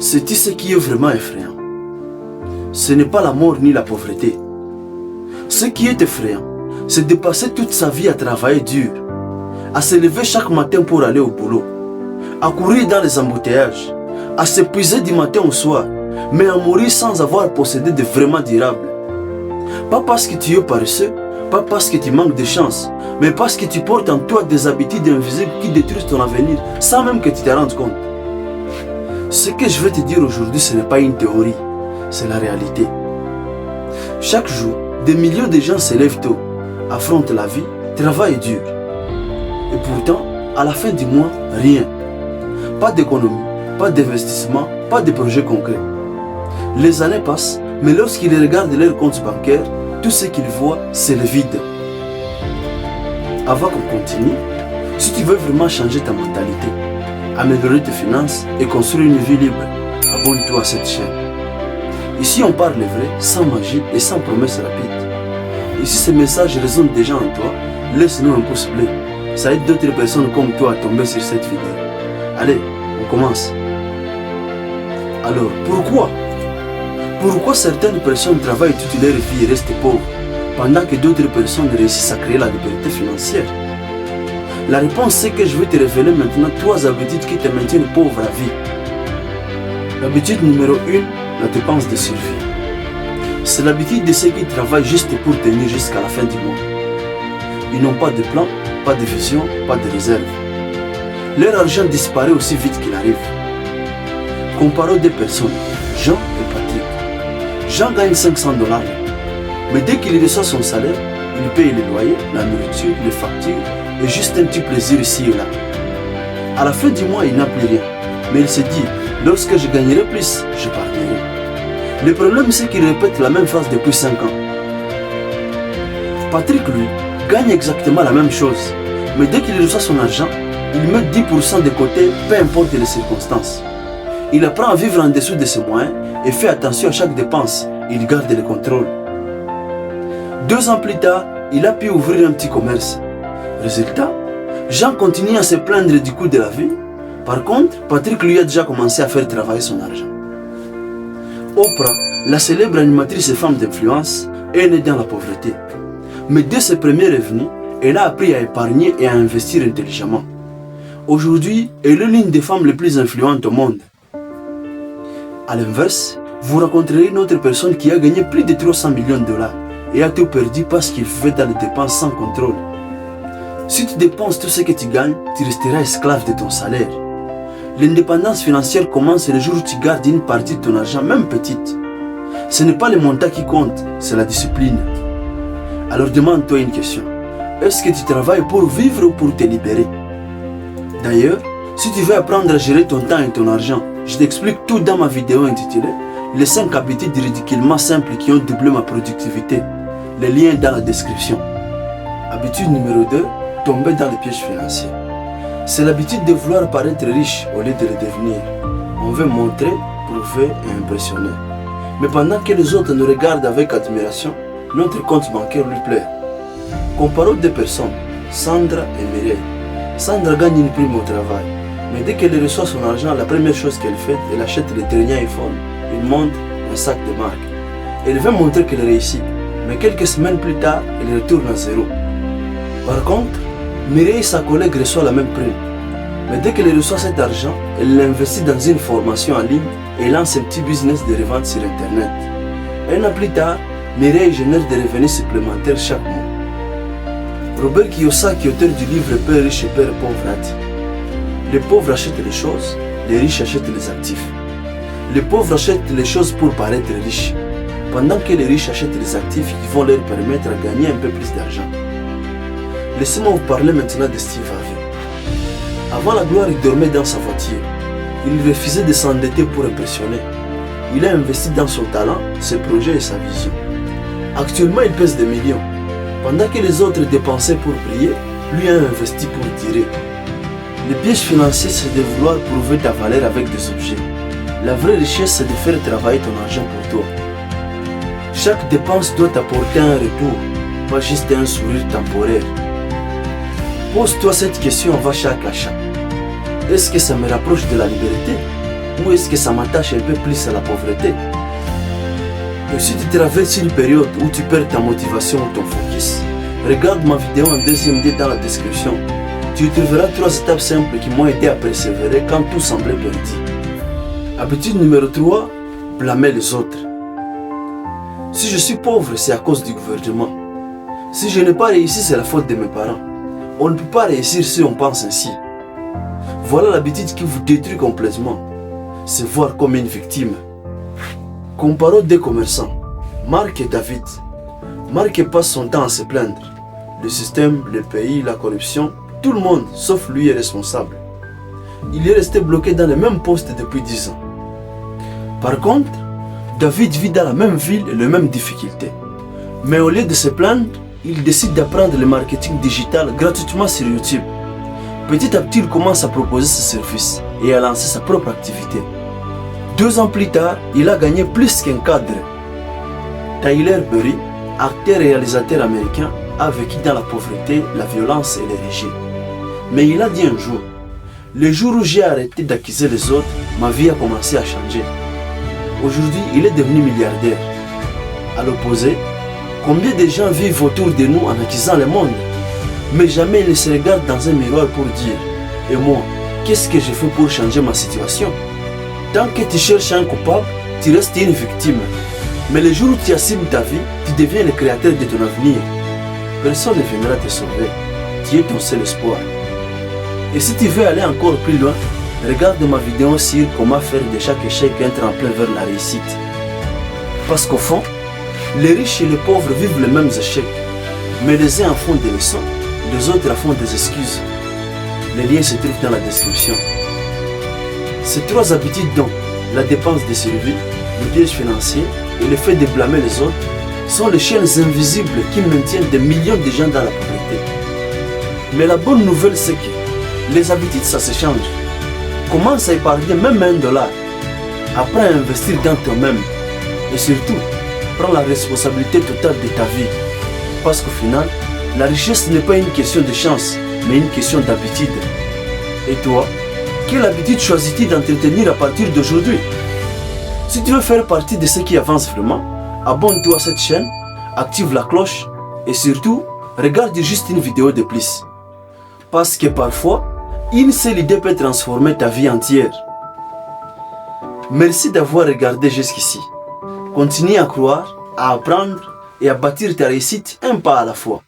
C'est ce qui est vraiment effrayant. Ce n'est pas la mort ni la pauvreté. Ce qui est effrayant, c'est de passer toute sa vie à travailler dur, à se lever chaque matin pour aller au boulot, à courir dans les embouteillages, à s'épuiser du matin au soir, mais à mourir sans avoir possédé de vraiment durable. Pas parce que tu es paresseux, pas parce que tu manques de chance, mais parce que tu portes en toi des habitudes invisibles qui détruisent ton avenir sans même que tu te rendes compte. Ce que je vais te dire aujourd'hui, ce n'est pas une théorie, c'est la réalité. Chaque jour, des millions de gens se lèvent tôt, affrontent la vie, travaillent dur. Et pourtant, à la fin du mois, rien. Pas d'économie, pas d'investissement, pas de projet concret. Les années passent, mais lorsqu'ils regardent leur compte bancaire, tout ce qu'ils voient, c'est le vide. Avant qu'on continue, si tu veux vraiment changer ta mentalité, améliorer tes finances et construire une vie libre, abonne-toi à cette chaîne. Ici, on parle vrai, sans magie et sans promesses rapides. Et si ce message résonne déjà en toi, laisse-nous un pouce bleu. Ça aide d'autres personnes comme toi à tomber sur cette vidéo. Allez, on commence. Alors, pourquoi certaines personnes travaillent toute leur vie et restent pauvres, pendant que d'autres personnes réussissent à créer la liberté financière? La réponse, c'est que je vais te révéler maintenant 3 habitudes qui te maintiennent pauvre à vie. L'habitude numéro 1, la dépense de survie. C'est l'habitude de ceux qui travaillent juste pour tenir jusqu'à la fin du mois. Ils n'ont pas de plan, pas de vision, pas de réserve. Leur argent disparaît aussi vite qu'il arrive. Comparons 2 personnes, Jean et Patrick. Jean gagne $500, mais dès qu'il reçoit son salaire, il paye le loyer, la nourriture, les factures et juste un petit plaisir ici et là. À la fin du mois, il n'a plus rien, mais il se dit, lorsque je gagnerai plus, j'épargnerai. Le problème, c'est qu'il répète la même phrase depuis 5 ans. Patrick, lui, gagne exactement la même chose, mais dès qu'il reçoit son argent, il met 10% de côté, peu importe les circonstances. Il apprend à vivre en dessous de ses moyens et fait attention à chaque dépense. Il garde le contrôle. 2 ans plus tard, il a pu ouvrir un petit commerce. Résultat, Jean continue à se plaindre du coût de la vie. Par contre, Patrick lui a déjà commencé à faire travailler son argent. Oprah, la célèbre animatrice et femme d'influence, est née dans la pauvreté. Mais dès ses premiers revenus, elle a appris à épargner et à investir intelligemment. Aujourd'hui, elle est l'une des femmes les plus influentes au monde. A l'inverse, vous rencontrerez une autre personne qui a gagné plus de $300 millions et a tout perdu parce qu'il fait dans les dépenses sans contrôle. Si tu dépenses tout ce que tu gagnes, tu resteras esclave de ton salaire. L'indépendance financière commence le jour où tu gardes une partie de ton argent, même petite. Ce n'est pas le montant qui compte, c'est la discipline. Alors demande-toi une question. Est-ce que tu travailles pour vivre ou pour te libérer? D'ailleurs, si tu veux apprendre à gérer ton temps et ton argent, je t'explique tout dans ma vidéo intitulée « Les 5 habitudes ridiculement simples qui ont doublé ma productivité ». Le lien est dans la description. Habitude numéro 2, tomber dans les pièges financiers. C'est l'habitude de vouloir paraître riche au lieu de le devenir. On veut montrer, prouver et impressionner. Mais pendant que les autres nous regardent avec admiration, notre compte bancaire lui plaît. Comparons 2 personnes, Sandra et Mireille. Sandra gagne une prime au travail. Mais dès qu'elle reçoit son argent, la première chose qu'elle fait, elle achète le dernier iPhone, une montre, un sac de marque. Elle veut montrer qu'elle réussit, mais quelques semaines plus tard, elle retourne à zéro. Par contre, Mireille, sa collègue, reçoit la même prime. Mais dès qu'elle reçoit cet argent, elle l'investit dans une formation en ligne et lance un petit business de revente sur Internet. 1 an plus tard, Mireille génère des revenus supplémentaires chaque mois. Robert Kiyosaki, auteur du livre Père riche et Père pauvre, a dit: les pauvres achètent les choses, les riches achètent les actifs. Les pauvres achètent les choses pour paraître riches, pendant que les riches achètent les actifs qui vont leur permettre de gagner un peu plus d'argent. Laissez-moi vous parler maintenant de Steve Harvey. Avant la gloire, il dormait dans sa voiture. Il refusait de s'endetter pour impressionner. Il a investi dans son talent, ses projets et sa vision. Actuellement, il pèse des millions. Pendant que les autres dépensaient pour briller, lui a investi pour tirer. Le piège financier, c'est de vouloir prouver ta valeur avec des objets. La vraie richesse, c'est de faire travailler ton argent pour toi. Chaque dépense doit t'apporter un retour, pas juste un sourire temporaire. Pose-toi cette question avant chaque achat. Est-ce que ça me rapproche de la liberté ou est-ce que ça m'attache un peu plus à la pauvreté? Et si tu traverses une période où tu perds ta motivation ou ton focus, regarde ma vidéo en deuxième D dans la description. Tu trouveras 3 étapes simples qui m'ont aidé à persévérer quand tout semblait perdu. Habitude numéro 3, blâmer les autres. Si je suis pauvre, c'est à cause du gouvernement. Si je n'ai pas réussi, c'est la faute de mes parents. On ne peut pas réussir si on pense ainsi. Voilà l'habitude qui vous détruit complètement. Se voir comme une victime. Comparons 2 commerçants, Marc et David. Marc passe son temps à se plaindre. Le système, le pays, la corruption, tout le monde, sauf lui, est responsable. Il est resté bloqué dans le même poste depuis 10 ans. Par contre, David vit dans la même ville et les mêmes difficultés. Mais au lieu de se plaindre, il décide d'apprendre le marketing digital gratuitement sur YouTube. Petit à petit, il commence à proposer ses services et à lancer sa propre activité. 2 ans plus tard, il a gagné plus qu'un cadre. Tyler Perry, acteur et réalisateur américain, a vécu dans la pauvreté, la violence et les régimes. Mais il a dit un jour, le jour où j'ai arrêté d'accuser les autres, ma vie a commencé à changer. Aujourd'hui, il est devenu milliardaire. À l'opposé, combien de gens vivent autour de nous en accusant le monde, mais jamais ils ne se regardent dans un miroir pour dire « Et moi, qu'est-ce que je fais pour changer ma situation ?» Tant que tu cherches un coupable, tu restes une victime. Mais le jour où tu assumes ta vie, tu deviens le créateur de ton avenir. Personne ne viendra te sauver. Tu es ton seul espoir. Et si tu veux aller encore plus loin, regarde ma vidéo sur comment faire de chaque échec un tremplin vers la réussite. Parce qu'au fond, les riches et les pauvres vivent les mêmes échecs. Mais les uns en font des leçons, les autres en font des excuses. Les liens se trouvent dans la description. Ces 3 habitudes dont la dépense de survie, le piège financier et le fait de blâmer les autres sont les chaînes invisibles qui maintiennent des millions de gens dans la pauvreté. Mais la bonne nouvelle, c'est que les habitudes, ça se change. Commence à épargner même $1. Apprends à investir dans toi-même. Et surtout, prends la responsabilité totale de ta vie. Parce qu'au final, la richesse n'est pas une question de chance, mais une question d'habitude. Et toi, quelle habitude choisis-tu d'entretenir à partir d'aujourd'hui? Si tu veux faire partie de ceux qui avancent vraiment, abonne-toi à cette chaîne, active la cloche et surtout, regarde juste une vidéo de plus. Parce que parfois, une seule idée peut transformer ta vie entière. Merci d'avoir regardé jusqu'ici. Continue à croire, à apprendre et à bâtir ta réussite un pas à la fois.